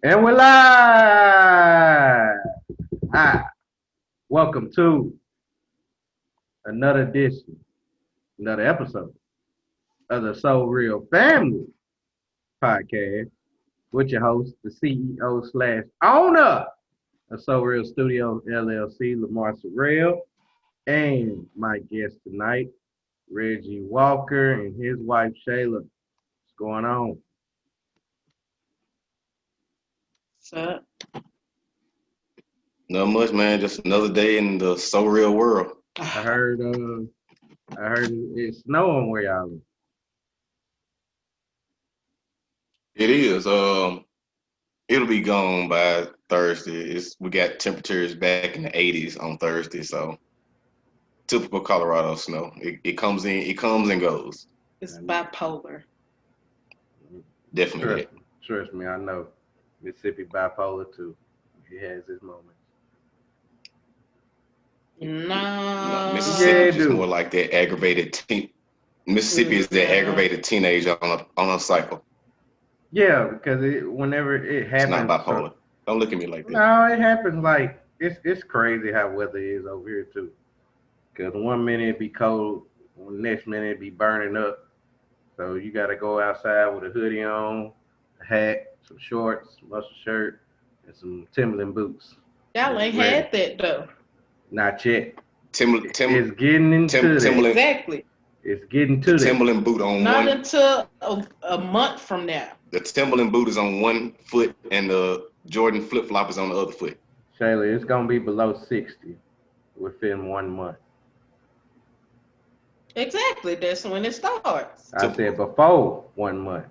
And we're live. Hi. Welcome to another edition, another episode of the SoReal Family Podcast with your host, the CEO slash owner of SoReal Studios LLC, Lamar SoReal, and my guest tonight, Reggie Walker and his wife, Shayla. What's going on? So, Not much, man. Just another day in the so real world. I heard it's snowing where y'all live. It is. It'll be gone by Thursday. We got temperatures back in the 80s on Thursday, so typical Colorado snow. It comes and goes. it's bipolar. Definitely. Trust me, I know. Mississippi bipolar too. He has his moments. No. Mississippi Yeah, is just dude. more like that aggravated teen. Mississippi is that aggravated teenager on a cycle. Yeah, because whenever it It's happens, not bipolar. Don't look at me like that. no, it happens like it's crazy how weather is over here too. Because one minute it be cold, next minute it be burning up. So you got to go outside with a hoodie on, a hat, some shorts, muscle shirt, and some Timberland boots. Y'all ain't Ready. had that though. Not yet. Timberland It's getting into that. Exactly. It's getting to that. Timberland boot on Not one. until a month from now. The Timberland boot is on one foot, and the Jordan flip flop is on the other foot. Shayla, it's gonna be below 60 within 1 month. Exactly. That's when it starts. I said before 1 month.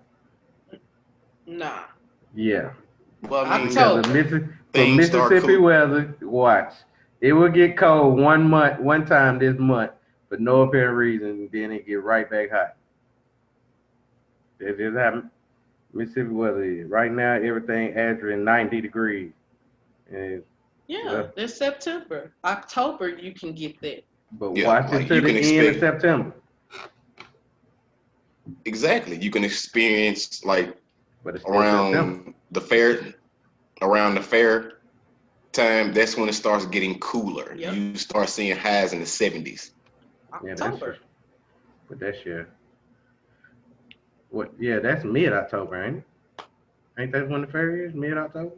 Nah. Yeah. Well, I mean, October. Because for Things start Mississippi cool. weather, watch. It will get cold 1 month, one time this month, for no apparent reason, and then it get right back hot. That's just how Mississippi weather is. Right now, everything averaging 90 degrees. And Yeah, it's September. October you can get that. but Yeah, watch like it to you the can end of expect- September. Exactly. You can experience like But it's still September. around the fair time. That's when it starts getting cooler. Yep. You start seeing highs in the 70s. Yeah, that's October. true. But that's your what? Yeah, that's mid-October, ain't it? Ain't that when the fair is? Mid-October?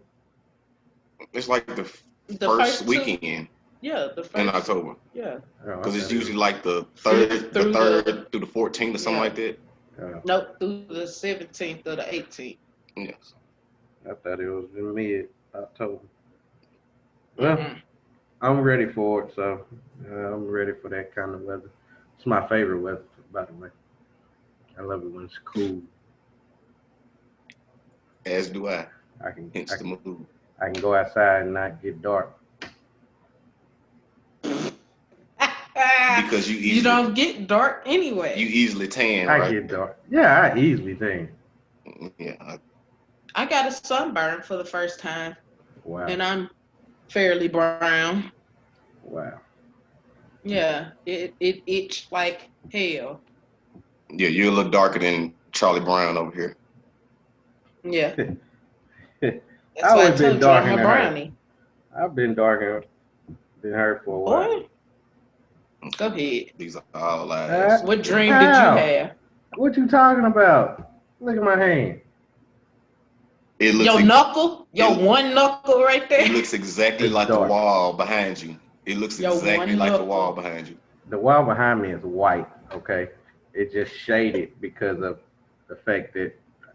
It's like the The first two- weekend Yeah, the first. in October, Yeah. Oh, because it's okay. usually like the Through third through the 14th or something Yeah. like that. Nope, through the 17th or the 18th. Yes. I thought it was in mid-October. Well, Mhm. I'm ready for it, so I'm ready for that kind of weather. It's my favorite weather, by the way. I love it when it's cool. As do I. I can Hence the move. I can go outside and not get dark. Because you don't get dark anyway. you easily tan, I right? get dark. Yeah, I easily tan. Yeah. I got a sunburn for the first time, Wow. and I'm fairly brown. Wow. Yeah, it itched like hell. Yeah, you're a little darker than Charlie Brown over here. Yeah, that's I why I always been told you darker I'm a than her. brownie. I've been darker than her for a while. Boy, go ahead. These are all lies. What dream How? did you have? What you talking about? Look at my hand. It looks Your knuckle, your it- one knuckle right there. It looks exactly It's like dark. the wall behind you. It looks Yo, exactly one like the knuckle. wall behind you. The wall behind me is white, okay? It's just shaded because of the fact that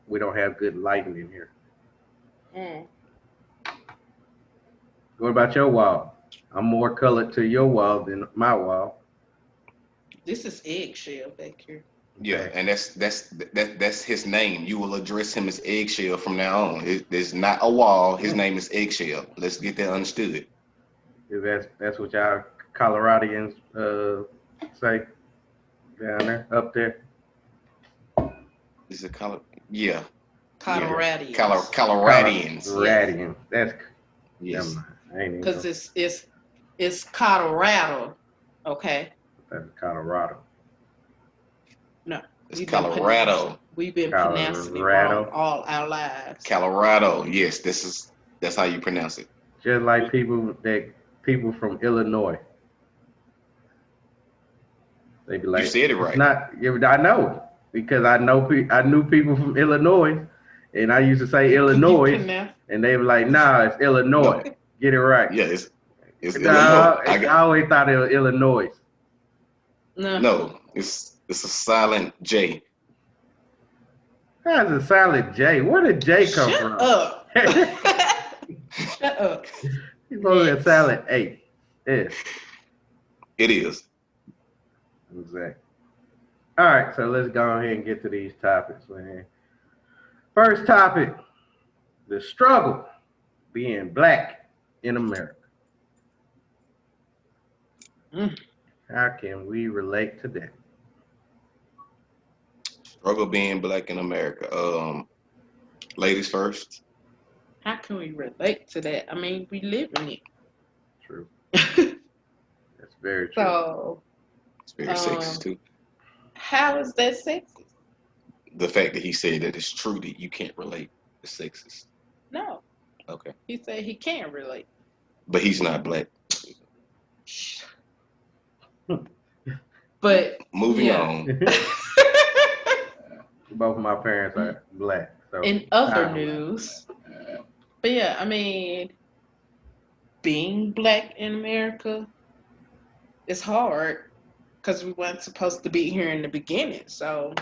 we don't have good lighting in here. Mm. What about your wall? I'm more colored to your wall than my wall. This is eggshell back here. Yeah, Okay. and that's his name. You will address him as Eggshell from now on. There's not a wall. His name is Eggshell. Let's get that understood. That's what y'all Coloradians say down there, up there. Is it color? Yeah, Coloradians. Coloradians. Radian. That's Yes. never mind. I ain't even Because it's Colorado. Okay. that's Colorado. It's We've been Colorado. pronouncing it wrong Colorado. all our lives. Colorado. Yes, that's how you pronounce it. Just like people from Illinois. They be You like, said it it's right. not. Yeah, I know because I knew people from Illinois, and I used to say You Illinois, pronounce and they were like, nah, it's Illinois. No, Get it right. yeah, it's Nah, Illinois. I always thought it was Illinois. no. No, it's a silent J. How's a silent J? Where did J come Shut from? up. He's Shut up. supposed to be a silent A. Yeah, It is. exactly. All right, so let's go ahead and get to these topics, man. First topic: the struggle being black in America. Mm. How can we relate to that? Struggle being black in America. Ladies first. How can we relate to that? I mean, we live in True. it. That's very true. So, It's very sexist um, too. how is that sexist? The fact that he said that it's true that you can't relate is sexist. No. Okay. He said he can't relate. But he's not black. But Moving yeah. on. Both of my parents are black. So In other news, but yeah, I mean, being black in America is hard because we weren't supposed to be here in the beginning. So,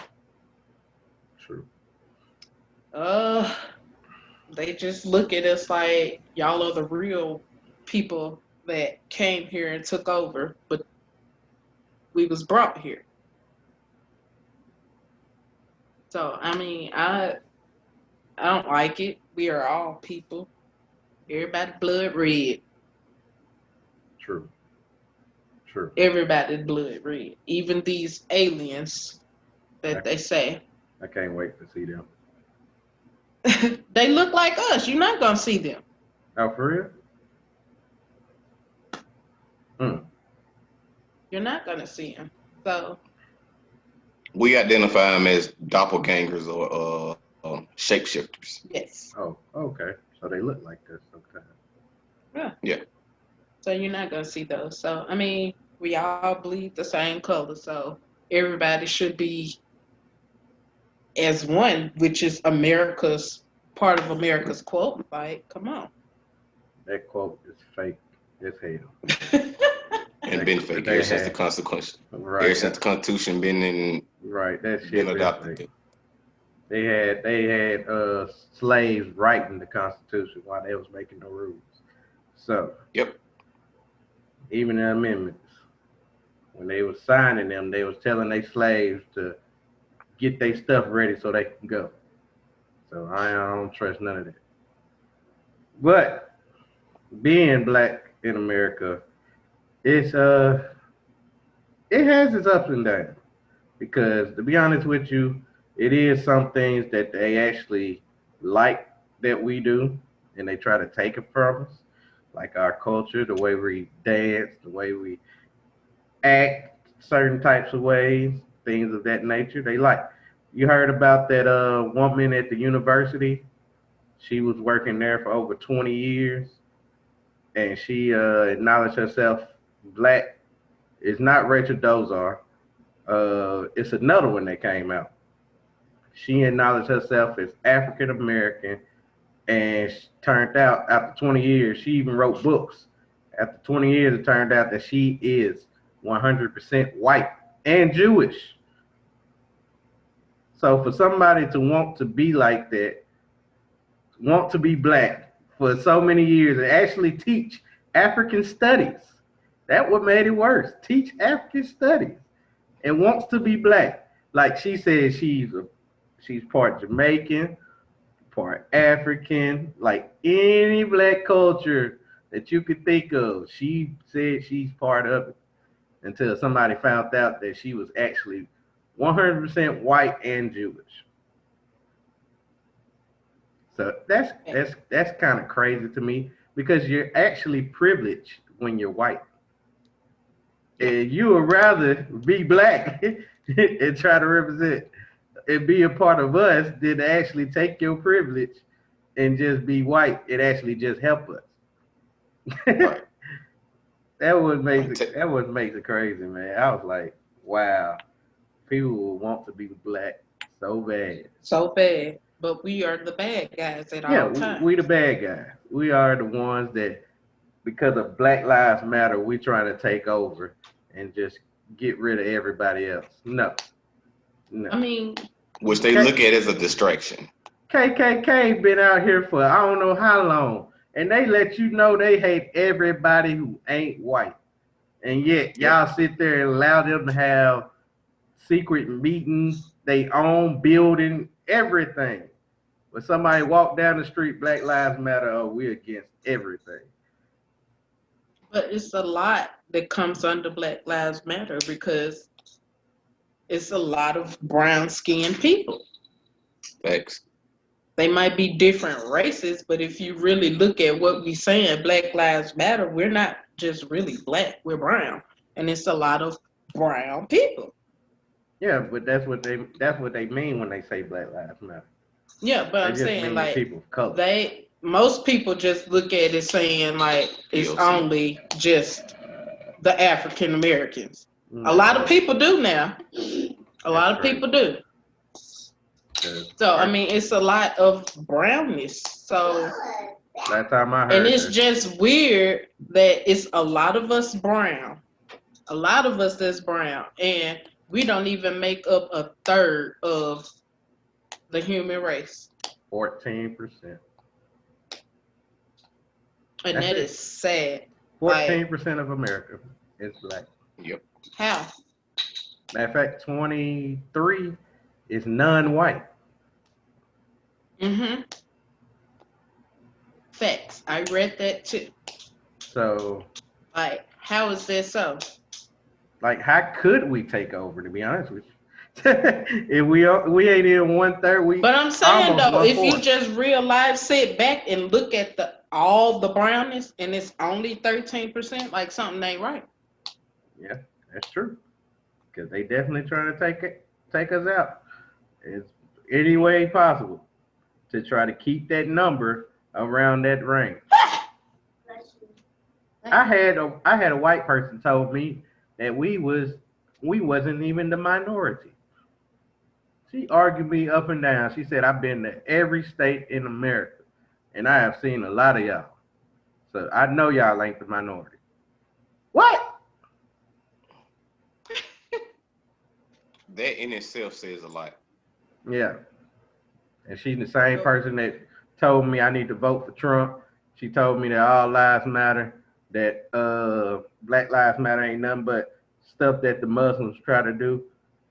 True. they just look at us like y'all are the real people that came here and took over, but we was brought here. So, I mean, I don't like it. We are all people. Everybody blood red. True. True. Everybody's blood red. Even these aliens that they say. I can't wait to see them. They look like us. You're not gonna see them. Oh, for real? You're not gonna see them. So We identify them as doppelgangers or shapeshifters. yes, Oh, okay. So they look like this sometimes. Yeah. so you're not gonna see those. So I mean, we all bleed the same color. So everybody should be as one, which is America's part of America's quote. Like, come on. That quote is fake as hell. And been fake They ever since the had- Constitution. Right. Ever since the Constitution been Right. That shit been is adopted. fake. They had slaves writing the Constitution while they was making the rules. So Yep. even the amendments, when they was signing them, they was telling their slaves to get their stuff ready so they can go. So I don't trust none of that. But being black in America, it's it has its ups and downs. Because to be honest with you, it is some things that they actually like that we do, and they try to take it from us, like our culture, the way we dance, the way we act, certain types of ways, things of that nature. They like. You heard about that woman at the university? She was working there for over 20 years, and she acknowledged herself black. It's not Rachel Dozar. It's another one that came out. She acknowledged herself as African American, and turned out after 20 years, she even wrote books. After 20 years, it turned out that she is 100% white and Jewish. So for somebody to want to be like that, want to be black for so many years, and actually teach African studies, that what made it worse. Teach African studies and wants to be black. Like she said, she's part Jamaican, part African, like any black culture that you could think of. She said she's part of it until somebody found out that she was actually 100% white and Jewish. So that's kind of crazy to me because you're actually privileged when you're white. And you would rather be black and try to represent and be a part of us than to actually take your privilege and just be white and actually just help us. Right. Like That what makes it crazy, man. I was like, wow, people want to be black so bad. So bad. But we are the bad guys at Yeah, all we the times. bad guys. We are the ones that, because of Black Lives Matter, we trying to take over and just get rid of everybody else. No, no. I mean, which they K- look at as a distraction. KKK been out here for I don't know how long, and they let you know they hate everybody who ain't white, and yet Yep. y'all sit there and allow them to have secret meetings, they own building, everything. When somebody walk down the street, Black Lives Matter, oh, we against everything. but it's a lot that comes under Black Lives Matter because it's a lot of brown skinned people. Facts. They might be different races, but if you really look at what we saying, Black Lives Matter, we're not just really black, we're brown. And it's a lot of brown people. Yeah, but that's what they mean when they say Black Lives Matter. Yeah, but They I'm just saying mean like people of color. most people just look at it saying like it's POC. only just the African Americans. A lot of No, people do now. A that's lot of crazy. people do. 'Cause So I mean it's a lot of brownness. So last time I and heard it's that, just weird that it's a lot of us brown. A lot of us that's brown. And we don't even make up a third of the human race. 14%. And That's that is it. sad. Like 14% of America is black. Yep. how? Matter of fact, 23 is non-white. Mm-hmm. Facts. I read that too. So, Like, how is that so? like, how could we take over? To be honest with you, if we ain't even 1/3, we But I'm saying almost though, one if you fourth. just real life sit back and look at the all the brownness and it's only 13%, like something ain't right. Yeah, that's true. Because they definitely trying to take us out. It's any way possible to try to keep that number around that range. I had a white person told me that we wasn't even the minority. She argued me up and down. She said I've been to every state in America and I have seen a lot of y'all. So I know y'all ain't the minority. What? That in itself says a lot. Yeah. And she's the same person that told me I need to vote for Trump. She told me that all lives matter, that Black Lives Matter ain't nothing but stuff that the Muslims try to do.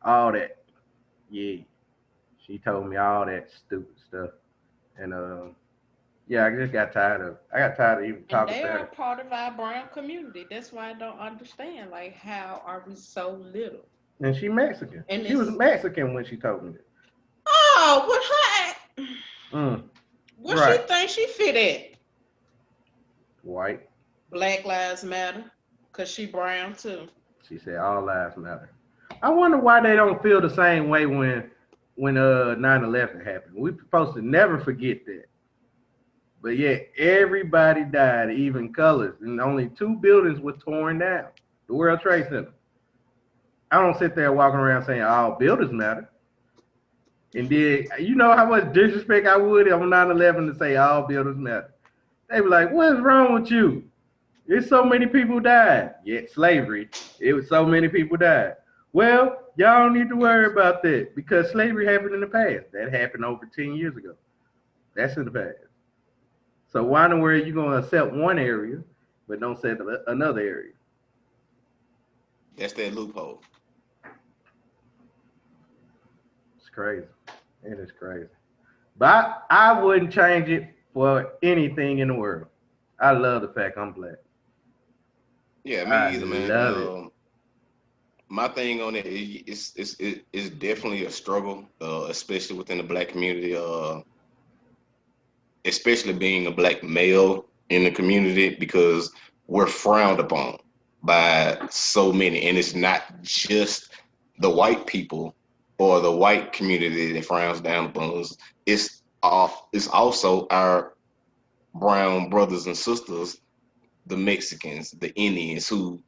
All that. Yeah. She told me all that stupid stuff. And yeah, I got tired of even And talking they to are her. part of our brown community. That's why I don't understand. Like, how are we so little? And she Mexican. And She was it's Mexican when she told me that. oh, what her? Mm, What she right. think she fit at? White. Black Lives Matter, cause she brown too. She said all lives matter. I wonder why they don't feel the same way when 9/11 happened. We supposed to never forget that. But yet everybody died, even colors, and only two buildings were torn down. The World Trade Center. I don't sit there walking around saying all buildings matter. And then you know how much disrespect I would on 9/11 to say all buildings matter. They were like, "What's wrong with you? There's so many people died. Yet slavery, it was so many people died. Well, y'all don't need to worry about that because slavery happened in the past. That happened over 10 years ago. That's in the past. So why in the world you gonna accept one area but don't accept another area? That's that loophole. It's crazy. It is crazy. But I wouldn't change it for anything in the world. I love the fact I'm black. Yeah, me I either, man. love it. My thing on it is it's definitely a struggle, especially within the black community. Especially being a black male in the community because we're frowned upon. by so many, and it's not just the white people or the white community that frowns down upon us. It's also our brown brothers and sisters, the Mexicans, the Indians, who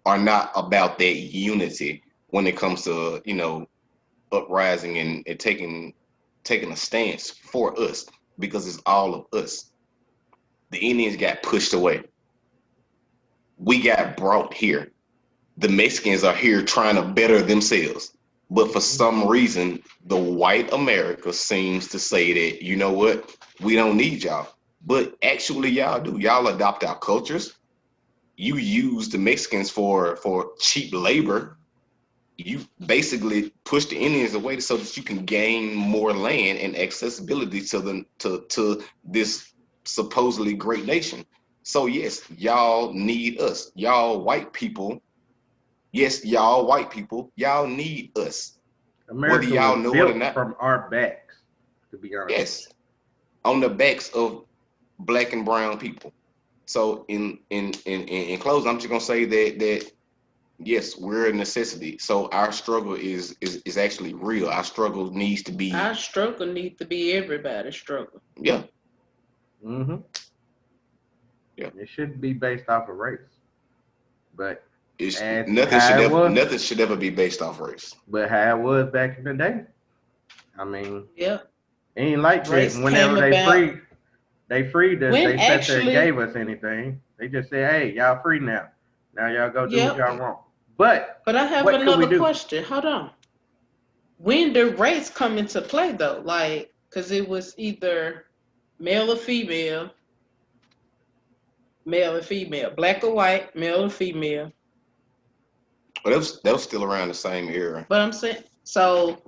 are not about that unity when it comes to uprising and taking a stance for us, because it's all of us. The Indians got pushed away. We got brought here. The Mexicans are here trying to better themselves. But for some reason, the white America seems to say that, you know what, we don't need y'all. But actually, y'all do. Y'all adopt our cultures. You use the Mexicans for cheap labor. You basically push the Indians away so that you can gain more land and accessibility to this supposedly great nation. So yes, y'all need us. Y'all white people, y'all need us. Whether America y'all was know it or built not. from our backs, to be honest. Yes, on the backs of black and brown people. So in closing, I'm just gonna say that yes, we're a necessity. So our struggle is actually real. Our struggle needs to Our be, struggle need to be everybody's struggle. yeah, Hmm. yeah. It shouldn't be based off of race, but It's as how it was, nothing should ever be based off race. but how it was back in the day. I mean, Yeah. it ain't like that. Race Whenever came about they freed us. when They sat there and actually, gave us anything. They just said, "Hey, y'all free now. Now y'all go do what yep. y'all want." But But I have what could we another do? question. Hold on. When did race come into play though? Like, because it was either male or female, male or female, black or white, male or female. But that was still around the same era. But I'm saying, so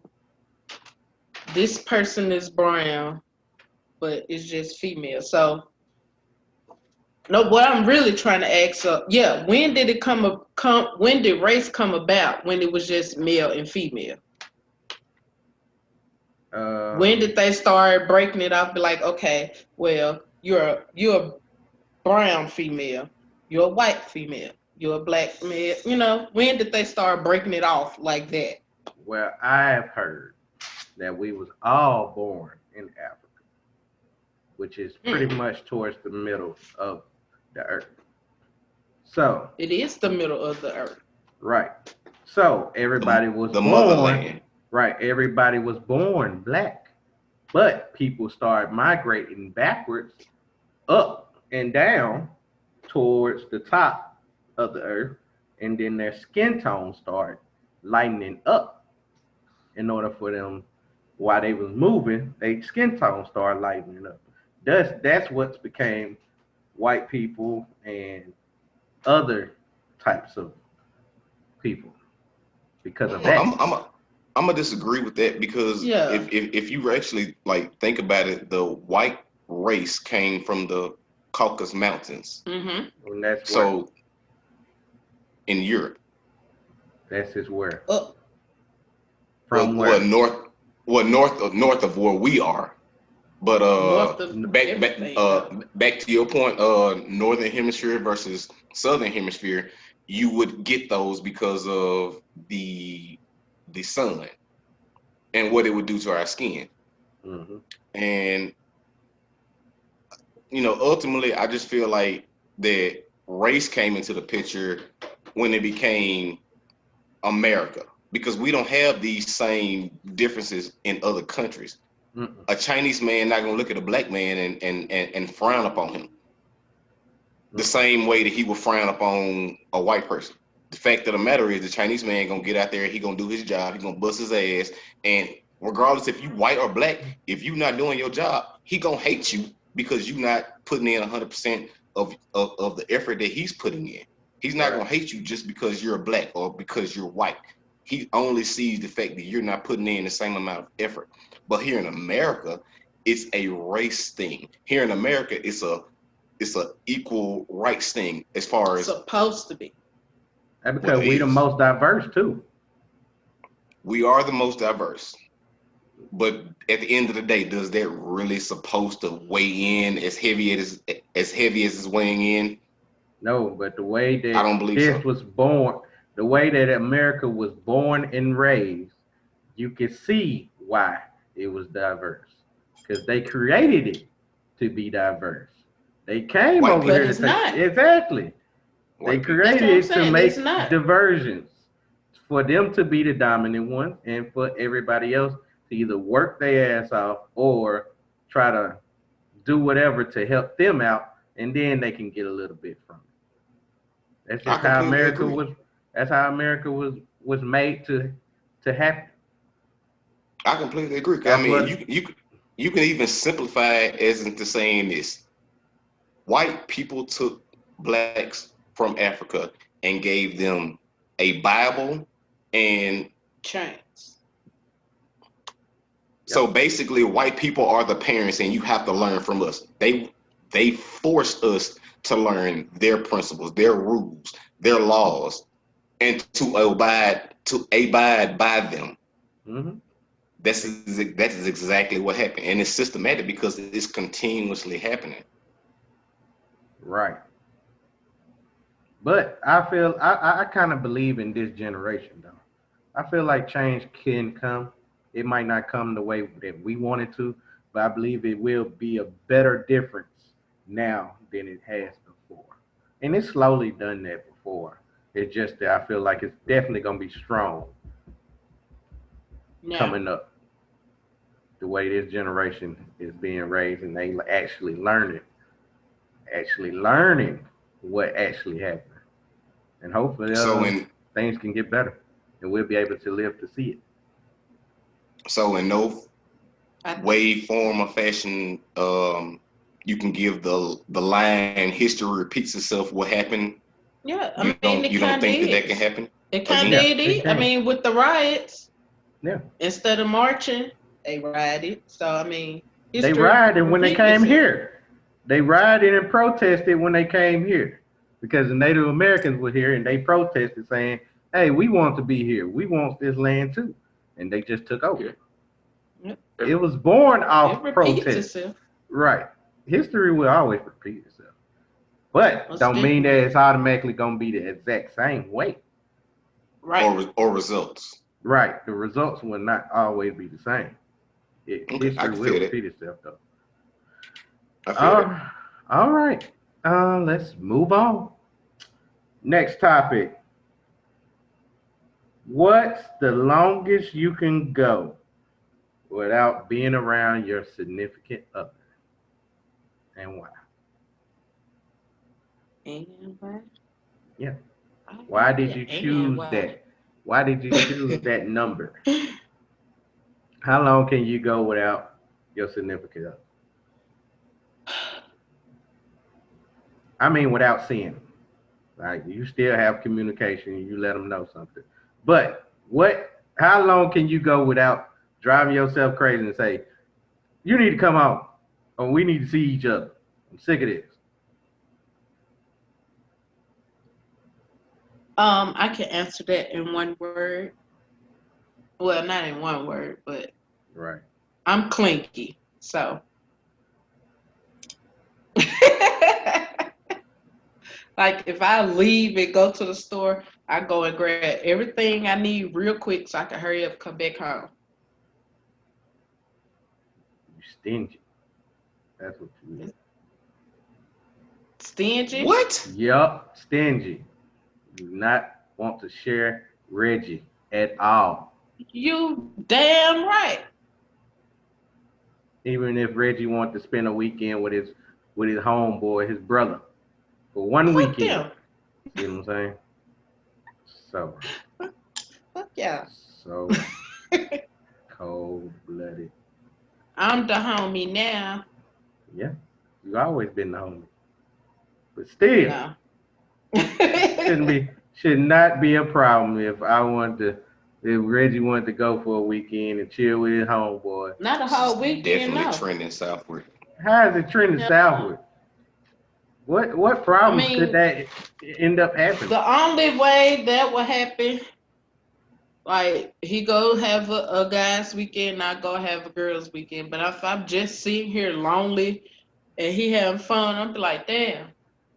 this person is brown, but it's just female. So no, what I'm really trying to ask, yeah, when did it come? When did race come about? When it was just male and female? When Um, did they start breaking it up? Be like, okay, well, you're a brown female, you're a white female, you're a black male. When did they start breaking it off like that? well, I have heard that we was all born in Africa, which is pretty Mm, much towards the middle of the earth. So, it is the middle of the earth. right. So The everybody was the born, motherland. right? Everybody was born black, but people started migrating backwards, up and down towards the top of the earth, and then their skin tone started lightening up in order for them while they was moving, their skin tone started lightening up. That's what's became white people and other types of people because of I'm that. I'm I'm a, I'm gonna disagree with that, because Yeah. if you actually like think about it, the white race came from the Caucasus Mountains. Mm-hmm. And that's where. So in Europe, That's his where. Up From well where? north of where we are. But north of back everything though. back to your point, northern hemisphere versus southern hemisphere, you would get those because of the sun and what it would do to our skin. Hmm. And ultimately, I just feel like that race came into the picture when it became America, because we don't have these same differences in other countries. Mm-mm. A Chinese man not gonna look at a black man and frown upon him the Mm-mm. same way that he would frown upon a white person. The fact of the matter is, the Chinese man gonna get out there, he gonna do his job, he gonna bust his ass, and regardless if you white or black, if you not doing your job, he gonna hate you because you not putting in 100% of the effort that he's putting in. He's not Right. gonna hate you just because you're black or because you're white. He only sees the fact that you're not putting in the same amount of effort. But here in America, it's a race thing. Here in America, it's a equal rights thing as far as, Supposed to be. That's well, because it we the is. most diverse too. We are the most diverse. But at the end of the day, does that really supposed to weigh in as heavy as it's weighing in? No, but the way I that don't believe this so. was born, the way that America was born and raised, you can see why it was diverse. Because they created it to be diverse. They came White over But people, here to it's take not. exactly. They white people. That's what I'm created it to saying. It's make not. diversions for them to be the dominant one and for everybody else to either work their ass off or try to do whatever to help them out and then they can get a little bit from it. That's I just how completely America agree. was that's how America was made to happen. I completely agree. 'Cause I That's mean, what you can even simplify it as into saying this: white people took blacks from Africa and gave them a Bible, and Chains. so yep. basically, white people are the parents, and you have to learn from us. They forced us to learn their principles, their rules, their laws, and to abide by them. Hmm. That is exactly what happened, and it's systematic because it's continuously happening. Right. But I kind of believe in this generation though. I feel like change can come. It might not come the way that we want it to, but I believe it will be a better difference now than it has before. And it's slowly done that before. It's just that I feel like it's definitely gonna be strong Yeah. coming up. The way this generation is being raised and they actually learning what actually happened. And hopefully So in things can get better and we'll be able to live to see it. so in no I, way, form, or fashion, you can give the line history repeats itself. What happened? yeah. You It don't kind think of that can is. happen It kind of again? Yeah, it it is. can. With the riots, Yeah. instead of marching, they rioted. So They history rioted when they repeating came itself. here. They rioted and protested when they came here because the Native Americans were here and they protested saying, hey, we want to be here. We want this land too. And they just took over. Yeah. Yep. It was born It off repeats protest. itself. Right. History will always repeat itself. But Most don't mean that definitely. it's automatically going to be the exact same way. Right. Or results? Right. The results will not always be the same. Okay, I History can will feel that. repeat itself though. I feel that. Uh, all right. Let's move on. Next topic. What's the longest you can go without being around your significant other, and why? And why? Yeah. I Why like did that. you And choose why? that? Why did you choose that number? How long can you go without your significant other? I mean, without seeing them. Like you still have communication. You let them know something. But what? How long can you go without driving yourself crazy and say, "You need to come home, or we need to see each other"? I'm sick of this. I can answer that in one word. Well, not in one word, but Right. I'm clinky. So, like, if I leave and go to the store, I go and grab everything I need real quick so I can hurry up and come back home. You stingy. That's what you is. Stingy? What? Yup, stingy. You do not want to share Reggie at all. You damn right. Even if Reggie wanted to spend a weekend with his homeboy, his brother, for one Fuck weekend. them. See what I'm saying? So wrong. Fuck yeah. So wrong. Cold blooded. I'm the homie now. Yeah. You always been the homie. But still, No. should not be a problem if Reggie wanted to go for a weekend and chill with his homeboy. Not a This whole is weekend, definitely no. trending southward. How is it trending No. southward? What I problems could mean, that end up happening? the only way that will happen, like he go have a guy's weekend, I go have a girl's weekend. But if I'm just sitting here lonely and he having fun, I'm be like, damn,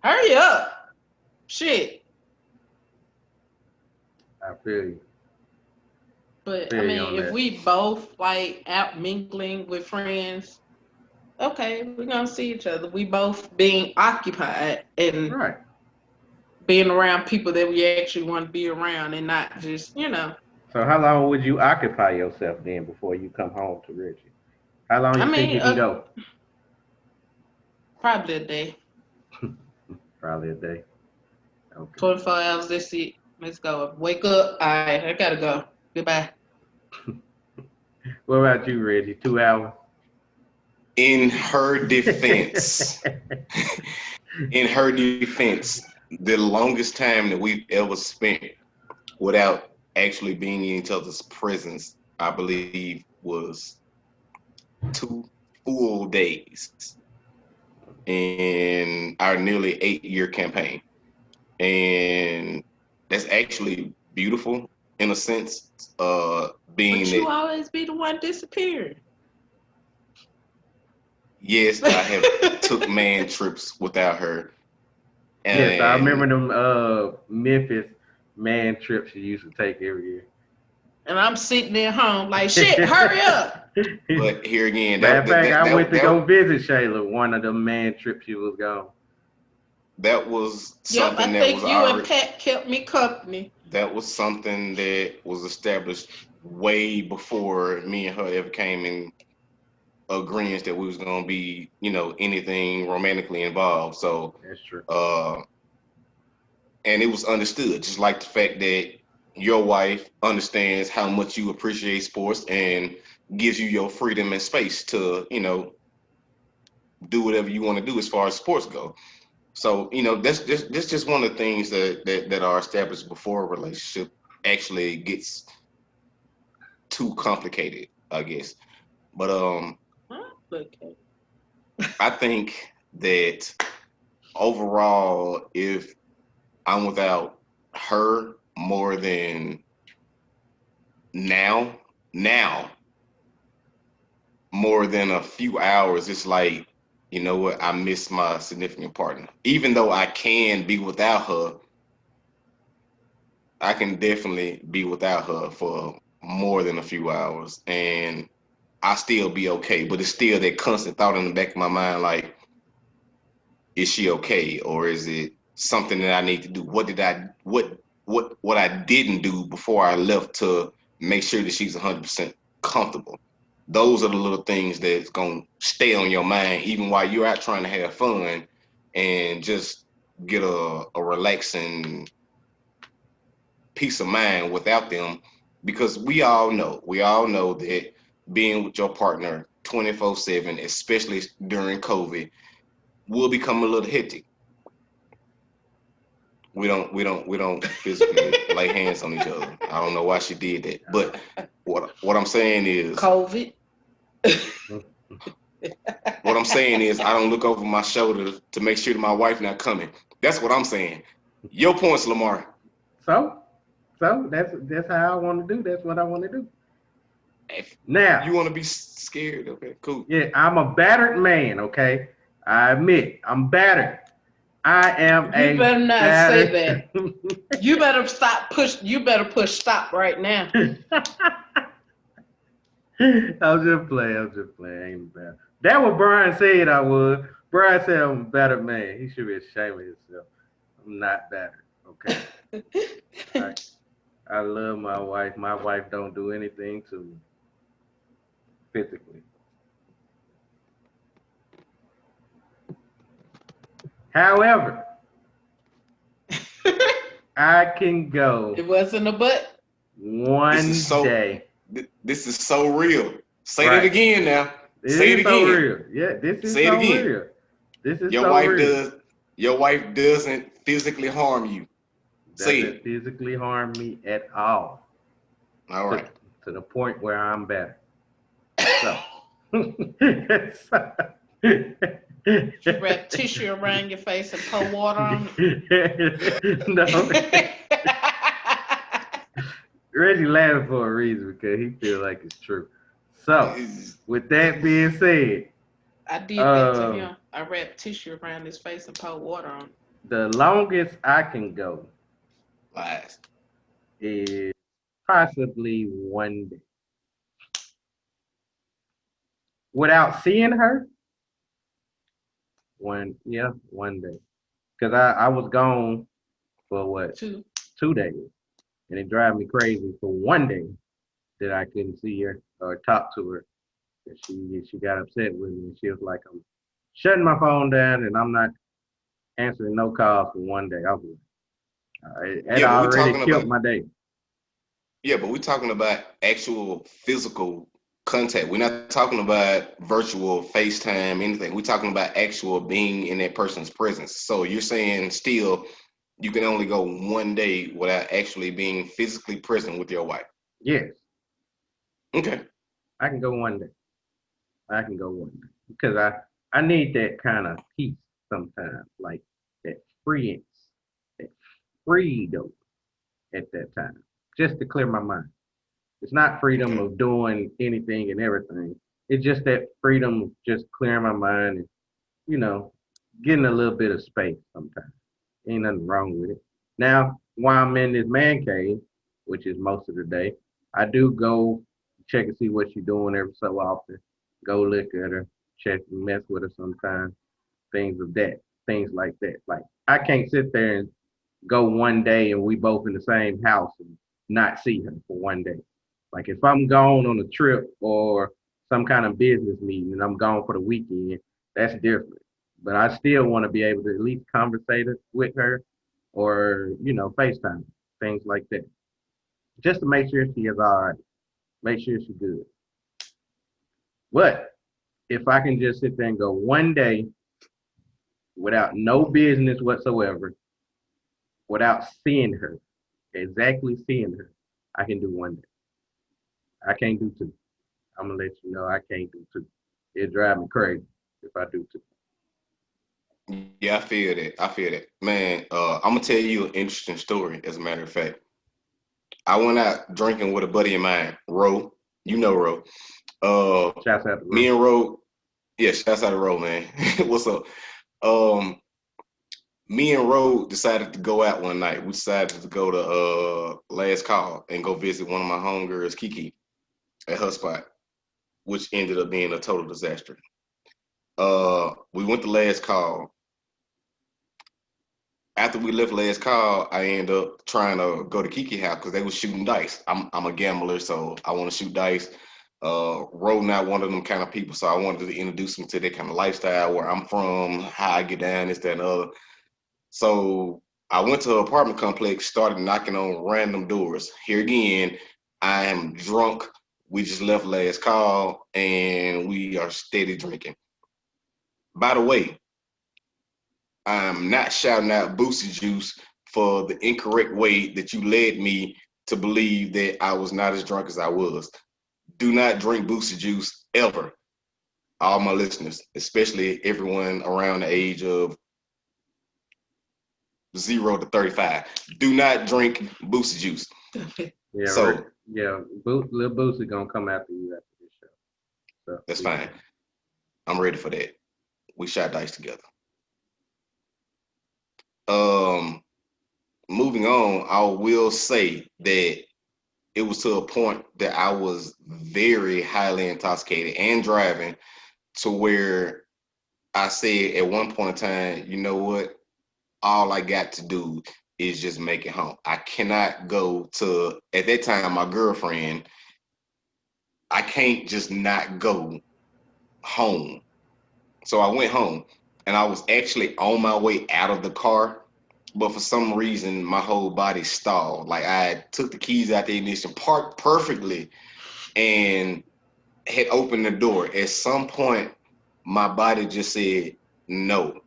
hurry up. Shit. I feel you. But I Feel you mean, on if that. we both like out mingling with friends, okay, we're gonna see each other. We both being occupied and Right. being around people that we actually want to be around and not just, So how long would you occupy yourself then before you come home to Reggie? How long I you think mean, you can go? probably a day, Probably a day. Okay. 24 hours. That's it. Let's go. Wake up. All right, I gotta go. Goodbye. What about you, Reggie? 2 hours? In her defense, in her defense, the longest time that we've ever spent without actually being in each other's presence, I believe, was 2 full days in our nearly 8 year campaign. And that's actually beautiful in a sense, being But you that, always be the one disappearing. yes, I have took man trips without her. Yes, I And remember them Memphis man trips you used to take every year. And I'm sitting there home like, shit, hurry up. but here again, Matter of fact, I went to go that visit Shayla one of the man trips she was gone. that was Yep, I something that was think you and already Pat kept me company. that was something that was established way before me and her ever came in agreement that we was gonna be, anything romantically involved. So, That's true. uh, and it was understood, just like the fact that your wife understands how much you appreciate sports and gives you your freedom and space to, do whatever you want to do as far as sports go. So, that's just one of the things that are established before a relationship actually gets too complicated, I guess. But Huh? Okay. I think that overall, if I'm without her more than now, now more than a few hours, it's like, you know what, I miss my significant partner. Even though I can be without her, I can definitely be without her for more than a few hours and I still be okay. But it's still that constant thought in the back of my mind, like, is she okay, or is it something that I need to do? What I didn't do before I left to make sure that she's 100% comfortable? Those are the little things that's gonna stay on your mind even while you're out trying to have fun and just get a relaxing peace of mind without them, because we all know that being with your partner 24/7, especially during COVID, will become a little hectic. We don't physically lay hands on each other. I don't know why she did that, but what I'm saying is COVID. what I'm saying is I don't look over my shoulder to make sure that my wife not coming. That's what I'm saying. Your points, Lamar. So, that's how I want to do. That's what I want to do. If Now, you want to be scared, okay, cool. yeah, I'm a battered man. Okay, I admit I'm battered. I am You better not battered. say that. You better stop push. You better push stop right now. I'm just playing. I'm just playing. I ain't bad. That what Brian said I was. Brian said I'm a better man. He should be ashamed of himself. I'm not better. Okay. I love my wife. My wife don't do anything to me physically. However, I can go It wasn't a but. one day. This is so real. Say Right. it again now. It Say it is so again. real. Yeah, this is Say it so again. real. This is Your so wife real. doesn't physically harm you. Say Doesn't it. physically harm me at all. All right. To the point where I'm better. So. You wrap tissue around your face and pour water on it. No. Reggie laughing for a reason because he feels like it's true. So, with that being said, I did that to him. I wrapped tissue around his face and poured water on it. The longest I can go Lies. is possibly one day without seeing her. One day. Cause I was gone for what, Two. 2 days, and it drive me crazy for one day that I couldn't see her or talk to her. And she got upset with me. She was like, I'm shutting my phone down and I'm not answering no calls for one day. I was it Yeah, but we already talking killed about my day. yeah, but we're talking about actual physical contact. We're not talking about virtual FaceTime, anything. We're talking about actual being in that person's presence. So you're saying still you can only go one day without actually being physically present with your wife. Yes, Okay. I can go one day. I can go one day because I need that kind of peace sometimes, like that freeing, that freedom at that time, just to clear my mind. It's not freedom Okay. of doing anything and everything. It's just that freedom of just clearing my mind and, you know, getting a little bit of space sometimes. Ain't nothing wrong with it. Now, while I'm in this man cave, which is most of the day, I do go check and see what she's doing every so often. Go look at her, check and mess with her sometimes. Things of that, things like that. Like I can't sit there and go one day and we both in the same house and not see her for one day. Like if I'm gone on a trip or some kind of business meeting and I'm gone for the weekend, that's different. But I still want to be able to at least conversate with her or, FaceTime, things like that. Just to make sure she is all right, make sure she's good. But if I can just sit there and go one day without no business whatsoever, without seeing her, exactly seeing her, I can do one day. I can't do two. I'm gonna let you know I can't do two. It drive me crazy if I do two. Yeah, I feel that. I feel that. Man, I'm gonna tell you an interesting story, as a matter of fact. I went out drinking with a buddy of mine, Ro. You know Ro. Uh Shouts out to Me Ru. and Ro, yeah, shouts out to Ro, man. What's up? Um, Me and Ro decided to go out one night. We decided to go to Last Call and go visit one of my homegirls, Kiki, at her spot, which ended up being a total disaster. We went to Last Call. After we left Last Call, I ended up trying to go to Kiki house because they was shooting dice. I'm a gambler, so I want to shoot dice. Ro not one of them kind of people, so I wanted to introduce him to that kind of lifestyle, where I'm from, how I get down, this, that, and the other. So I went to an apartment complex, started knocking on random doors. Here again, I am drunk. We just left Last Call and we are steady drinking. By the way, I'm not shouting out Boosie Juice for the incorrect way that you led me to believe that I was not as drunk as I was. Do not drink Boosie Juice ever. All my listeners, especially everyone around the age of 0 to 35, do not drink Boosie Juice. Yeah, So yeah. Lil Boosie gonna come after you after this show. So that's fine. I'm ready for that. We shot dice together. Um, Moving on, I will say that it was to a point that I was very highly intoxicated and driving to where I said at one point in time, you know what? All I got to do is just make it home. I cannot go to, at that time, my girlfriend, I can't just not go home. So I went home and I was actually on my way out of the car, but for some reason my whole body stalled. Like I took the keys out the ignition, parked perfectly, and had opened the door. At some point, my body just said no.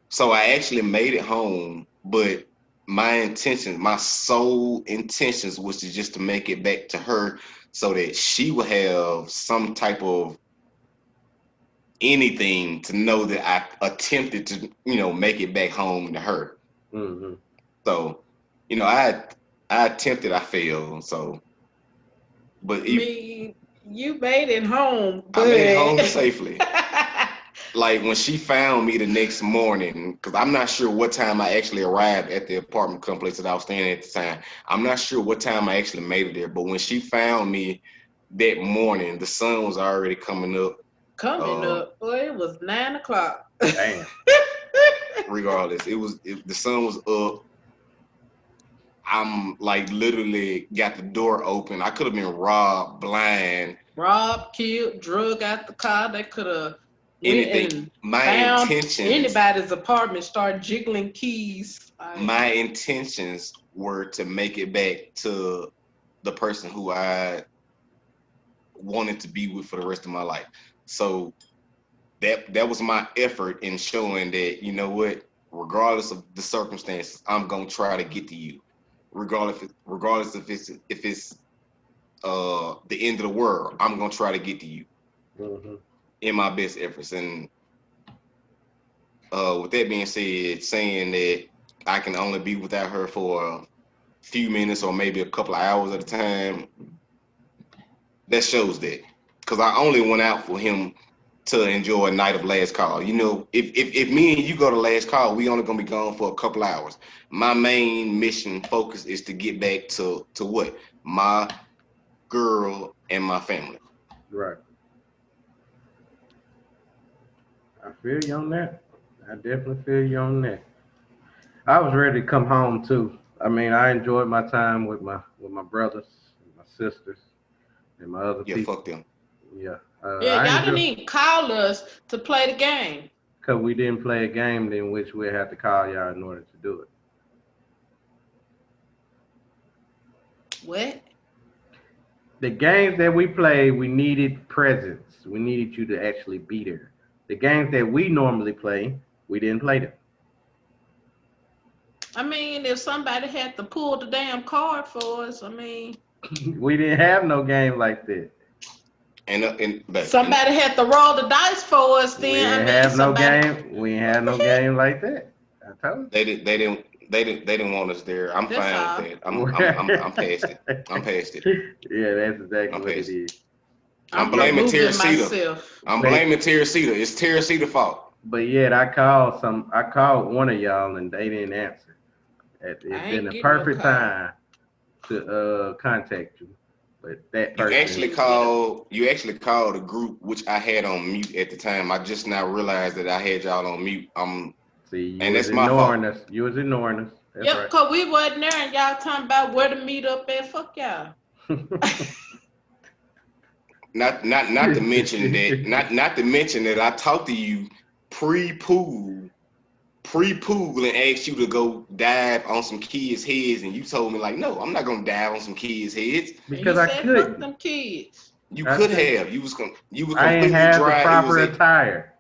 So I actually made it home, but my intention, my sole intentions was to just to make it back to her so that she would have some type of anything to know that I attempted to, make it back home to her. Mm-hmm. So, I attempted, I failed. So, but I mean, you made it home, I made it but home safely. like when she found me the next morning, because I'm not sure what time I actually arrived at the apartment complex that I was staying at the time. I'm not sure what time I actually made it there, but when she found me that morning, the sun was already coming up. Coming up, boy, it was 9 o'clock. Damn. Regardless, the sun was up. I'm like literally got the door open. I could have been robbed, blind, Robbed, killed, drug out the car. They could have went anything. and My found intentions, anybody's apartment, start jiggling keys. my intentions were to make it back to the person who I wanted to be with for the rest of my life. So that was my effort in showing that, you know what, regardless of the circumstances, I'm gonna try to get to you, regardless if it's the end of the world. I'm gonna try to get to you in my best efforts. And with that being said, saying that I can only be without her for a few minutes or maybe a couple of hours at a time, that shows that, because I only went out for him to enjoy a night of last call. You know, if me and you go to last call, we only gonna be gone for a couple hours. My main mission focus is to get back to what? My girl and my family. Right. I feel you on that. I definitely feel you on that. I was ready to come home too. I mean, I enjoyed my time with my brothers, my sisters, and my other Yeah, people. fuck them. Yeah. Yeah, y'all didn't even call us to play the game. Because we didn't play a game in which we had to call y'all in order to do it. What? The games that we played, we needed presence. We needed you to actually be there. The games that we normally play, we didn't play them. I mean, if somebody had to pull the damn card for us, I mean, We didn't have no game like that. Somebody had to roll the dice for us. Then We I didn't mean, have no somebody. game. We didn't have no game like that. I told you. They didn't want us there. I'm That's fine all. with that. I'm past it. I'm past it. Yeah, that's exactly I'm what it past it. is. I'm blaming removing Teresita. myself. I'm blaming Teresita. It's Teresita's fault. But yet I called one of y'all and they didn't answer. It's I ain't been the getting perfect no call. time to contact you. But that You person actually called a group which I had on mute at the time. I just now realized that I had y'all on mute. see, And that's my fault. You was ignoring us. That's Yep, right. because we wasn't there and y'all talking about where to meet up at. Fuck y'all. Not to mention that I talked to you pre-pool and asked you to go dive on some kids' heads, and you told me like, no, I'm not gonna dive on some kids' heads. Because you I said, couldn't. fuck them kids. You could have. You was I completely ain't have dry. the proper attire.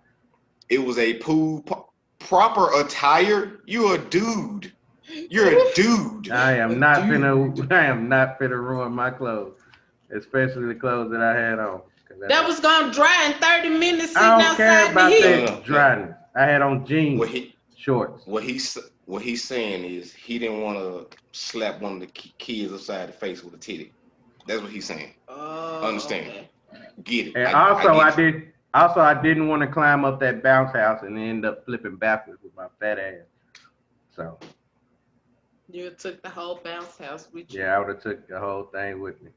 It was a pool proper attire. You're a dude. You're a dude. I am not finna ruin my clothes, especially the clothes that I had on. That was gonna dry in 30 minutes sitting I don't care outside about the heat. that dryness. I had on jeans, shorts. What he's saying is he didn't want to slap one of the kids upside the face with a titty. That's what he's saying. Understand? Okay. Get it? And I didn't want to climb up that bounce house and end up flipping backwards with my fat ass. So You took the whole bounce house with you. yeah, I would have took the whole thing with me.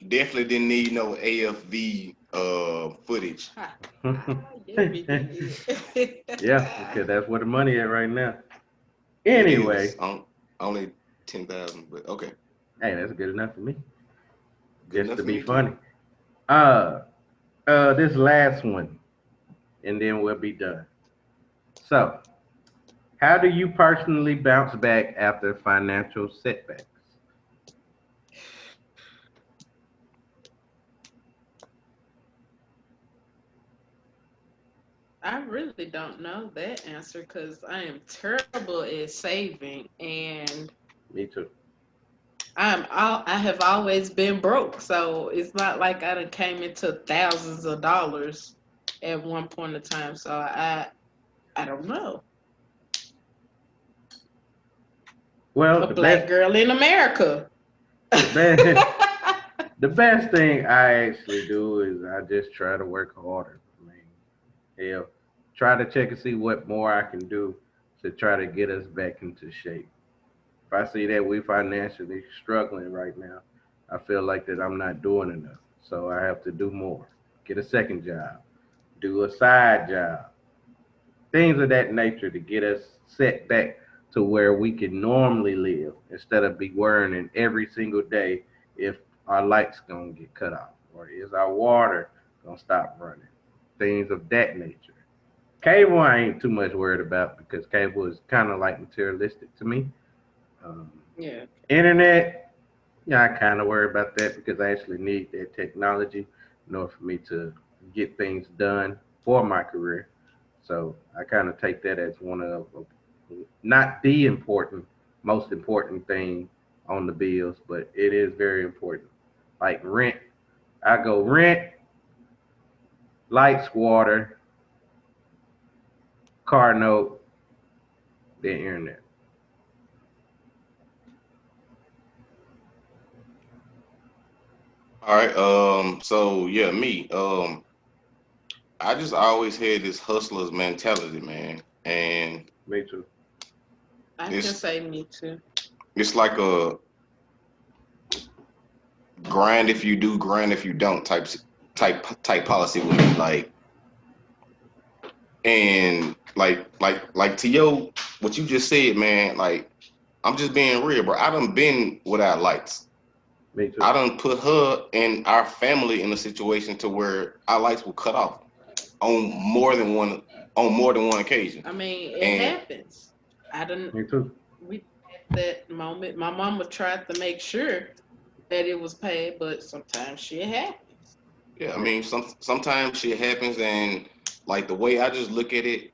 Definitely didn't need no AFV footage. Yeah, because that's where the money at right now. Anyway, only 10,000, but okay. Hey, that's good enough for me. Good Just enough to for be me, funny. This last one, and then we'll be done. So, how do you personally bounce back after financial setbacks? I really don't know that answer because I am terrible at saving, and Me too. I have always been broke, so it's not like I done came into thousands of dollars at one point in time. So I don't know. Well, A black girl in America. the best thing I actually do is I just try to work harder. I mean, hell, try to check and see what more I can do to try to get us back into shape. If I see that we financially struggling right now, I feel like that I'm not doing enough. So I have to do more. Get a second job, do a side job, things of that nature to get us set back to where we can normally live instead of be worrying every single day if our lights gonna get cut off or is our water gonna stop running. Things of that nature. Cable I ain't too much worried about because cable is kind of like materialistic to me. Um, Yeah. internet, yeah, I kind of worry about that because I actually need that technology in order for me to get things done for my career. So I kind of take that as one of not the most important thing on the bills, but it is very important. Like rent, I go rent, lights, water, car note, then internet. All right. So yeah, me. I just always had this hustler's mentality, man, and Me too. I can it's say me too. it's like a grind if you do, grind if you don't type policy with me. Like and like to yo, what you just said, man. Like I'm just being real, bro. I done been without lights. Me I too. done put her and our family in a situation to where our lights were cut off on more than one on more than one occasion. I mean, it And happens. I didn't. Me too. We at that moment, my mama tried to make sure that it was paid, but sometimes shit happens. yeah, I mean, sometimes shit happens, and like the way I just look at it,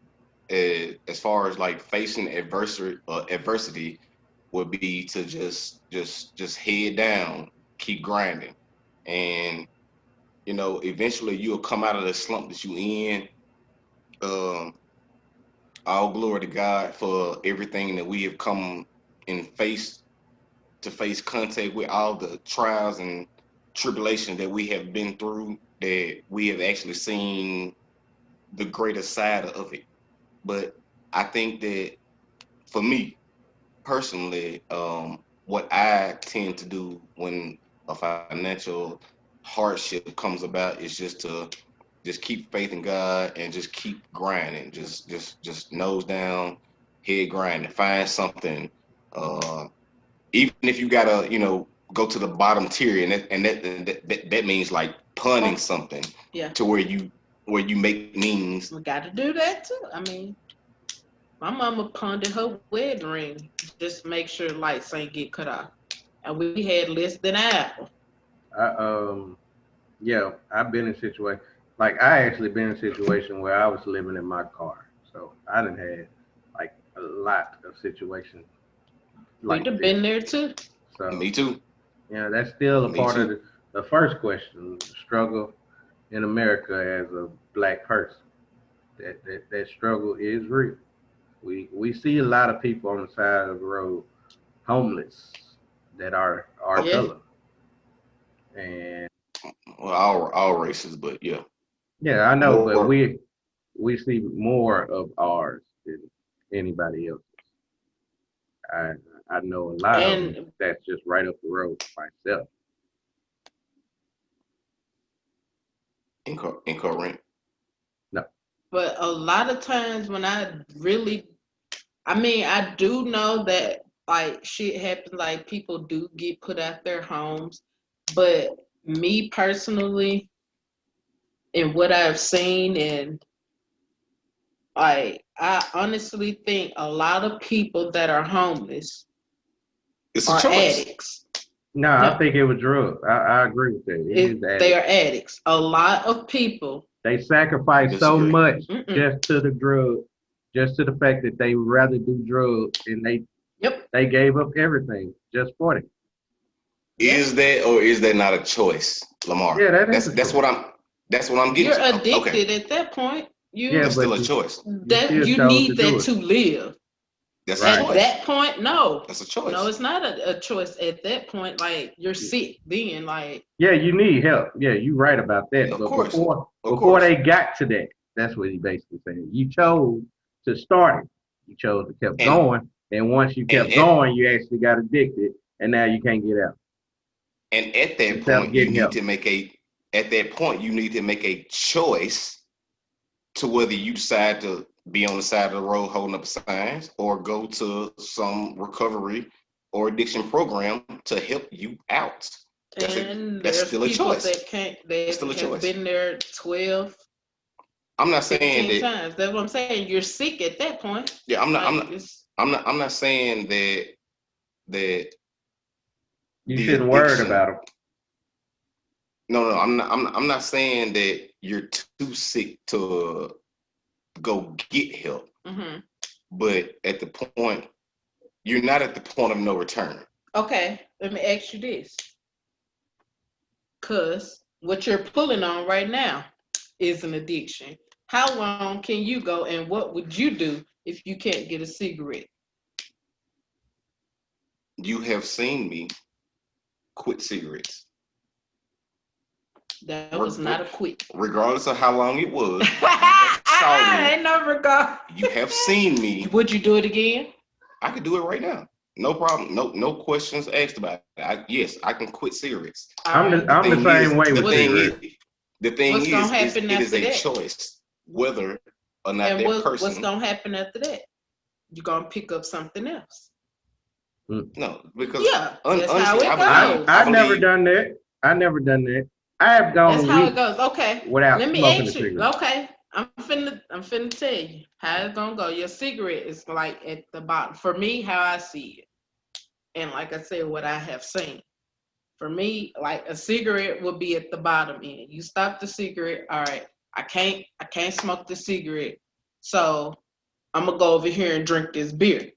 as far as like facing adversity would be to just head down, keep grinding, and eventually you'll come out of the slump that you in. Um, all glory to God for everything that we have come and faced to face contact with, all the trials and tribulations that we have been through, that we have actually seen the greater side of it. But I think that for me personally, what I tend to do when a financial hardship comes about is just keep faith in God and just keep grinding, just nose down, head grinding, find something. Even if you gotta, go to the bottom tier, and that means like punning Oh, something yeah, to where you make means. we got to do that too. I mean, my mama pawned her wedding ring just to make sure lights ain't get cut off, and we had less than an hour. I yeah, I've been in situation like I actually been in a situation where I was living in my car. So I didn't had like a lot of situations We'd like have this. been there too. So Me too. that's still a Me part of too. the first question, struggle in America as a black person. That struggle is real. We see a lot of people on the side of the road homeless that are our Okay. Yeah, color. And Well, all races, but yeah, yeah, I know, but more. we see more of ours than anybody else. I I know a lot of them and that's just right up the road myself. Incorrect. No, but a lot of times when I mean, I do know that like shit happens, like people do get put out their homes, but me personally, and what I've seen, and I honestly think a lot of people that are homeless It's a are choice. addicts. no, I No, think it was drugs. I agree with that. It is they addicts. are addicts. A lot of people. They sacrifice so Disagree. much Mm-mm. just to the drug, just to the fact that they rather do drugs, and Yep. they gave up everything just for it. Yep. Is that or is that not a choice, Lamar? Yeah, that is That's a that's choice. what I'm that's what I'm getting You're to. Okay, addicted at that point. Yeah, You that's still but a choice. you that still you chose to need do that it. to live. That's a Right. At choice. that point, no. That's a No, choice. it's not a choice. At that point, like you're sick then, like Yeah, you need help. Yeah, you right about that. Of But course. Of before course. they got to that, That's what he basically saying. You chose to start it. You chose to keep and going, and once you and kept going, you actually got addicted, and now you can't get out at that without point you getting need help. to make a choice to whether you decide to be on the side of the road holding up signs or go to some recovery or addiction program to help you out. And That's there's still a people choice. that can't, That's that still a have choice. been there 12, I'm not saying 15 that. times. That's what I'm saying. You're sick at that point. Yeah, Like it's I'm not saying that You the shouldn't worry addiction. about them. No, I'm not saying that you're too sick to go get help, hmm but at the point you're not at the point of no return. okay. Let me ask you this, cause what you're pulling on right now is an addiction. How long can you go, and what would you do if you can't get a cigarette? You have seen me quit cigarettes, That was not a quick. regardless of how long it was. You have saw me. Ain't no regard. You have seen me. Would you do it again? I could do it right now. No problem. No questions asked about it. Yes, I can quit cigarettes. All I'm right. the I'm the same way The with thing cigarettes. is, the thing What's gonna is happen it is after a that? choice whether or not And that what's person. gonna happen after that? You're gonna pick up something else. Mm. No, because Yeah, that's how honestly, it I I goes. never believe done that. I never done that. I have That's gone how it weeks goes. Okay, without let me smoking a ask you. cigarette. Okay, I'm finna tell you how it's gonna go. Your cigarette is like at the bottom. For me, how I see it, and like I said, what I have seen. For me, like a cigarette will be at the bottom end. You stop the cigarette. All right, I can't smoke the cigarette. So I'm gonna go over here and drink this beer.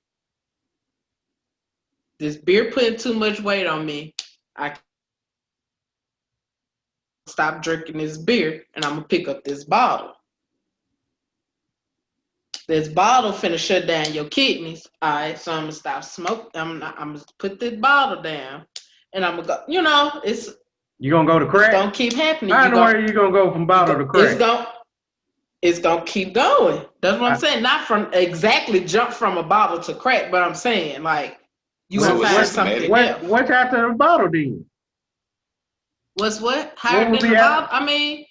This beer putting too much weight on me. I stop drinking this beer and I'm gonna pick up this bottle. This bottle finna shut down your kidneys. All right, so I'm gonna stop smoking. I'm gonna put this bottle down, and I'm gonna go. You gonna go to It's crack? gonna keep happening. How in the way you gonna go from bottle to It's crack? gonna keep going. That's what I'm I, saying. Not from exactly jump from a bottle to crack, but I'm saying like you well, gonna so it's find systematic. something else. what's after the bottle then? What What higher would than be the after? bottle? I mean,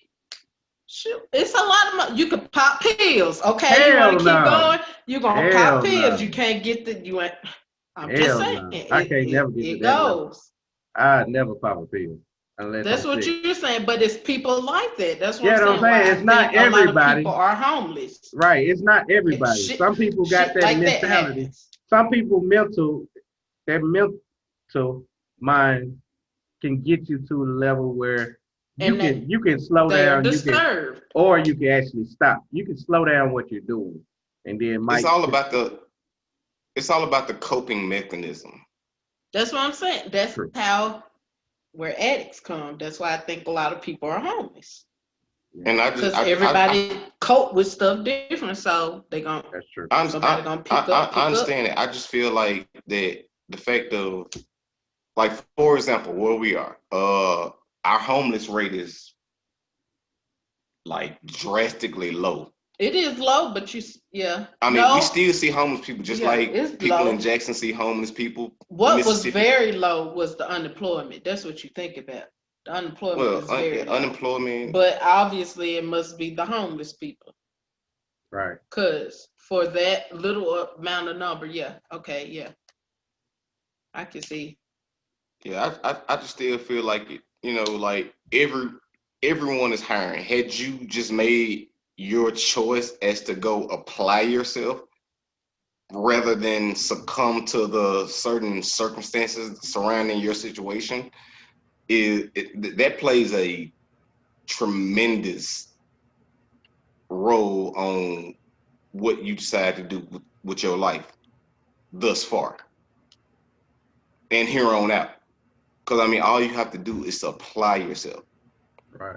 shoot, it's a lot of money. You could pop pills. Okay, you want Hell to keep no. going? You gonna pop Hell pills. no. You can't get the you ain't. I'm just Hell saying no. I it. can't It never get to it that level. goes. I'd never pop a pill unless That's I'm what sick. you're saying, but it's people like that. That's what I'm Yeah, what I'm saying. Why saying I it's think not a lot of people everybody. are homeless. Right. It's not It, everybody. shit, Some people got shit that like that mentality. happens, Some people that mental mind can get you to a level where and that you can slow they are down, disturbed. or you can actually stop. You can slow down what you're doing, and then It's might all about the coping mechanism. That's what I'm saying. That's true. how where addicts come. That's why I think a lot of people are homeless. Yeah, And Because everybody cope with stuff different, so they gon' that's true. somebody gonna I pick up. understand it. I just feel like that the fact of, like, for example, where we are, our homeless rate is like drastically low. It is low, but yeah, I mean, we no, still see homeless people just yeah, like it's people in low. Jackson see homeless people in What was Mississippi. very low was the unemployment. That's what you think about. The unemployment Well, is very low, unemployment. but obviously it must be the homeless people, Right. cause for that little amount of number, yeah, okay, yeah, I can see. Yeah, I just still feel like it. Like everyone is hiring. Had you just made your choice as to go apply yourself rather than succumb to the certain circumstances surrounding your situation, that plays a tremendous role on what you decide to do with your life thus far and here on out. Because I mean, all you have to do is apply yourself. Right.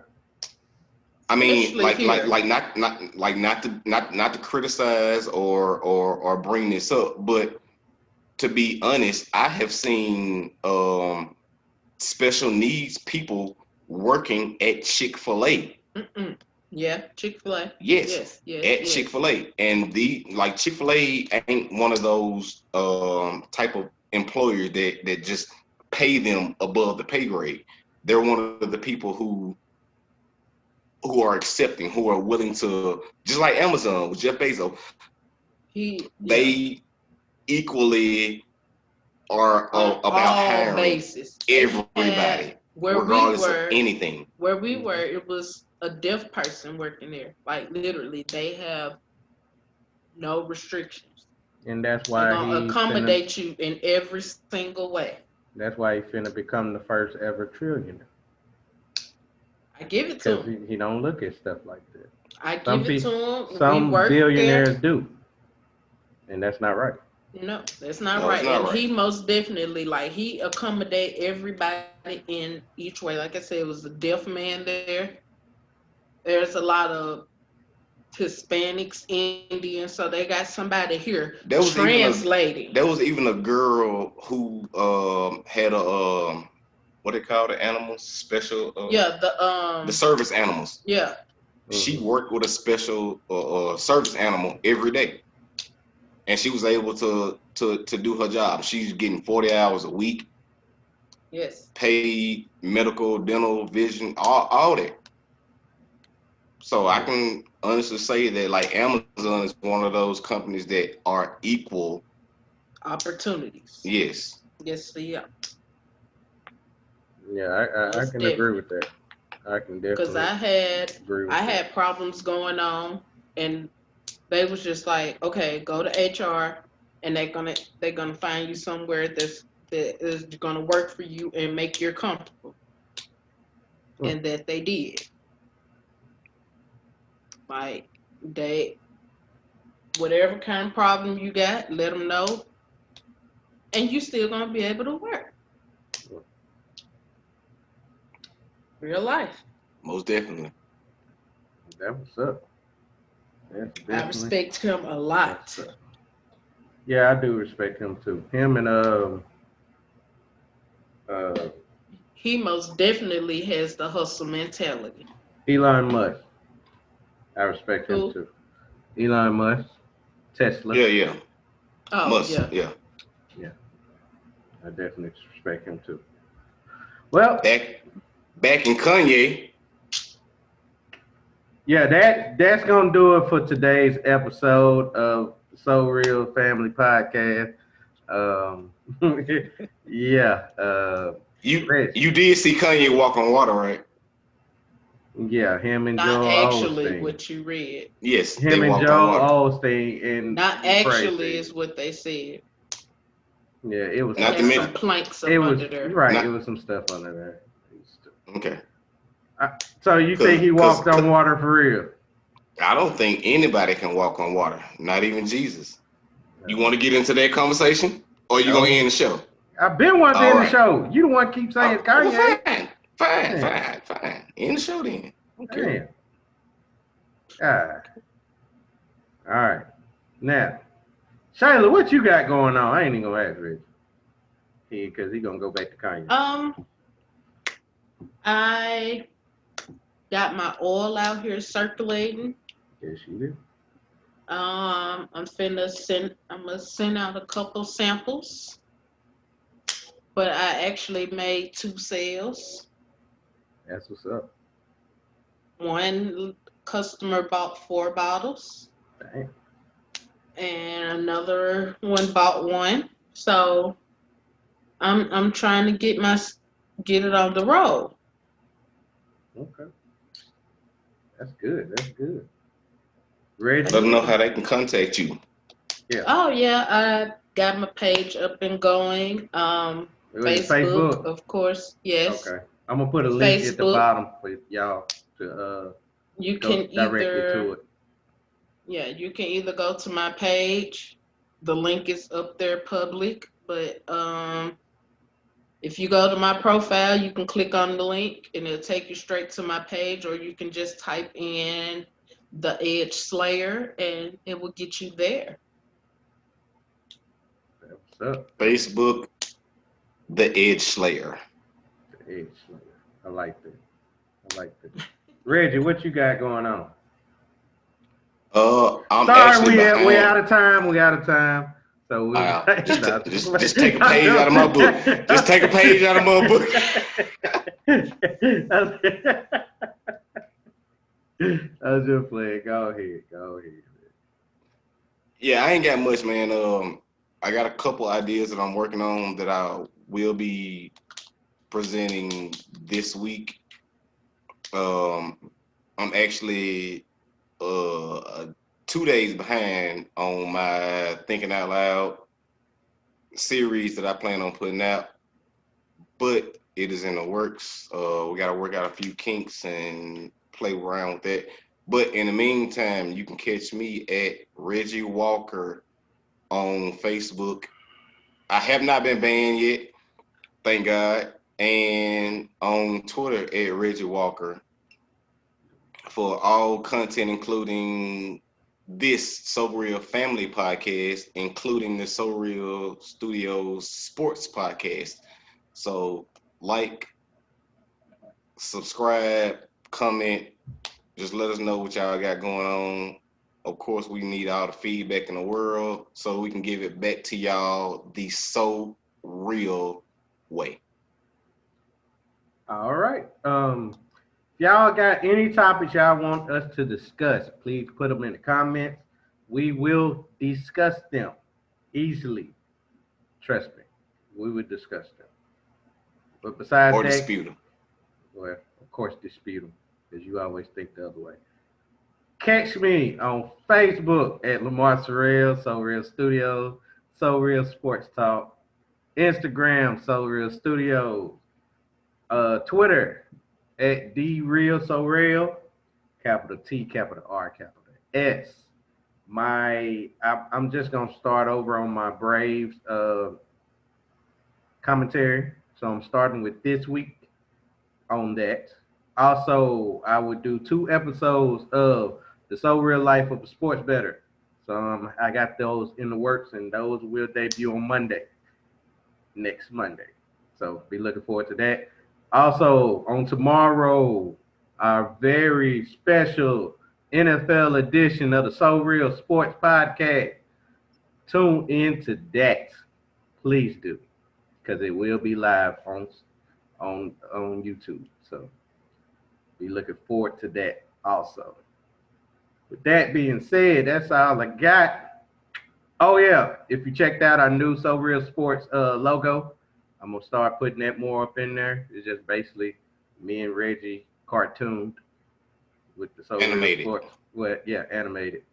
I mean, Especially here. not to criticize or bring this up, but to be honest, I have seen special needs people working at Chick-fil-A. Mm-mm. Yeah, Chick-fil-A. Yes, Yes, yes, at yes. Chick-fil-A. And the like Chick-fil-A ain't one of those type of employers that just pay them above the pay grade. They're one of the people who are accepting, who are willing to, just like Amazon with Jeff Bezos, Yeah, they equally are on about all hiring bases. They had everybody, where we regardless of were, anything. it was a deaf person working there. Like literally, they have no restrictions. And that's They're why gonna he finna. accommodate you in every single way. That's why he finna become the first ever trillionaire. I give it to Because him. he don't look at stuff like that. I Some give it to people, him. We some work there. billionaires do, and that's not right. No, that's not No, it's right. not And right. he most definitely like he accommodate everybody in each way. Like I said, it was a deaf man there. There's a lot of Hispanics, Indians, so they got somebody here There was even a translating. there was even a girl who had a what they call the animals special Yeah, the service animals. yeah, She Hmm. worked with a special service animal every day, and she was able to do her job. She's getting 40 hours a week, yes. paid medical, dental, vision, all that. So I Yeah, can honestly say that like Amazon is one of those companies that are equal. Opportunities. Yes. Yes, yeah, yeah, I most can agree definitely. with that. I can Because definitely agree I with that. had problems going on, and they was just like, okay, go to HR, and they're gonna find you somewhere that is gonna work for you and make you comfortable, Hmm. and that they did. Like they, whatever kind of problem you got, let them know, and you still gonna be able to work. Hmm. Real life. Most definitely. That was up. That's I definitely respect him a what's lot. up. Yeah, I do respect him too. Him and uh He most definitely has the hustle mentality. Elon Musk. I respect him Who? too. Elon Musk, Tesla. Yeah, yeah. Oh Must. yeah. Yeah. Yeah, I definitely respect him too. Well, Back in Kanye. yeah, that's gonna do it for today's episode of the So Real Family Podcast. Um, yeah, Rich. You did see Kanye walk on water, right? Yeah, him and Not Joel actually Osteen. what you read. Yes, they Him and walked on Joel water. Osteen in Not Ukraine actually said. is what they said. Yeah, it was They Not some to had stuff. some mention. planks It up was under there. right. It Not was some stuff under there. okay. So you think he Cause walked on water for real? I don't think anybody can walk on water. Not even Jesus. You No. want to get into that conversation, or you gonna No. end the show? I've been wanting to All end the right. show. You the one keep saying Oh, well, Kanye. Man, fine. End the show then. Okay. damn. Ah, all right. Now, Shayla, what you got going on? I ain't even gonna ask Rich. Because he gonna go back to Kanye. I got my oil out here circulating. Yes, you do. I'm gonna send out a couple samples, but I actually made two sales. That's what's up. One customer bought 4 bottles, Damn. and another one bought one. So I'm trying to get it on the road. Okay. That's good. That's good. Let Reggie? them know how Yeah. they can contact you. Yeah. Oh yeah, I got my page up and going. Was it Facebook, Facebook? of course, yes. Okay. I'm gonna put a link at the Facebook. bottom for y'all to You go can directly to either it. Yeah, you can either go to my page. The link is up there public, but if you go to my profile, you can click on the link and it'll take you straight to my page, or you can just type in the Edge Slayer and it will get you there. That's what's up. Facebook, The Edge Slayer. The Edge Slayer. I like that. I like that. Reggie, what you got going on? I'm Sorry, actually we behind. out of time. We out of time. So we'll be Just no, just take a page out of my book. Just take a page out of my book. I was just playing. Go ahead. Go ahead. Yeah, I ain't got much, man. I got a couple ideas that I'm working on that I will be presenting this week. Um, I'm actually 2 days behind on my Thinking Out Loud series that I plan on putting out, but it is in the works. We got to work out a few kinks and play around with that. But in the meantime, you can catch me at Reggie Walker on Facebook. I have not been banned yet, thank God. And on Twitter at Reggie Walker for all content, including this SoReal Family podcast, including the SoReal Studios Sports podcast. So, like, subscribe, comment, just let us know what y'all got going on. Of course, we need all the feedback in the world so we can give it back to y'all the so real way. All right. If y'all got any topics y'all want us to discuss, please put them in the comments. We will discuss them easily. Trust me, we will discuss them. But besides Or that, dispute them. well, of course, dispute them because you always think the other way. Catch me on Facebook at Lamar SoReal, SoReal Studios, SoReal Sports Talk, Instagram, SoReal Studios, Twitter at DRealSoReal, capital T, capital R, capital S. I'm just gonna start over on my Braves commentary. So I'm starting with this week on that. Also, I would do 2 episodes of the So Real Life of a Sports Bettor. So I got those in the works, and those will debut on Monday, next Monday. So be looking forward to that. Also, on tomorrow, our very special NFL edition of the So Real Sports Podcast. Tune into that. Please do, because it will be live on YouTube. So be looking forward to that also. With that being said, that's all I got. Oh yeah, if you checked out our new So Real Sports logo, I'm gonna start putting that more up in there. It's just basically me and Reggie cartooned with the So Real Animated. Sports. Well, yeah, animated.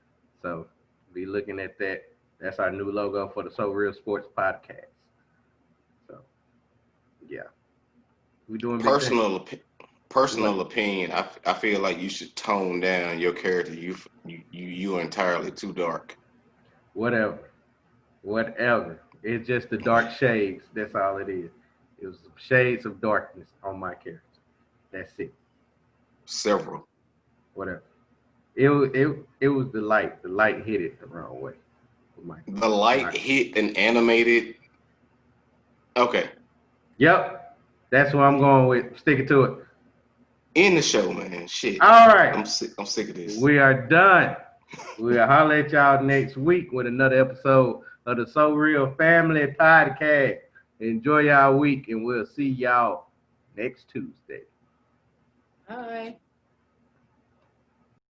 So be looking at that. That's our new logo for the So Real Sports podcast. So yeah, we doing big things. Personal personal What? opinion, I feel like you should tone down your character. You are entirely too dark. Whatever. Whatever. It's just the dark shades. That's all it is. It was shades of darkness on my character. That's it. Several. Whatever. It was the light. The light hit it the wrong way. My, The light my, hit an animated. Okay, yep. That's what I'm going with. Sticking to it. in the show, man. Shit, All right. I'm sick. I'm sick of this. We are done. We'll holler at y'all next week with another episode of the So Real Family Podcast. Enjoy y'all week, and we'll see y'all next Tuesday. Bye.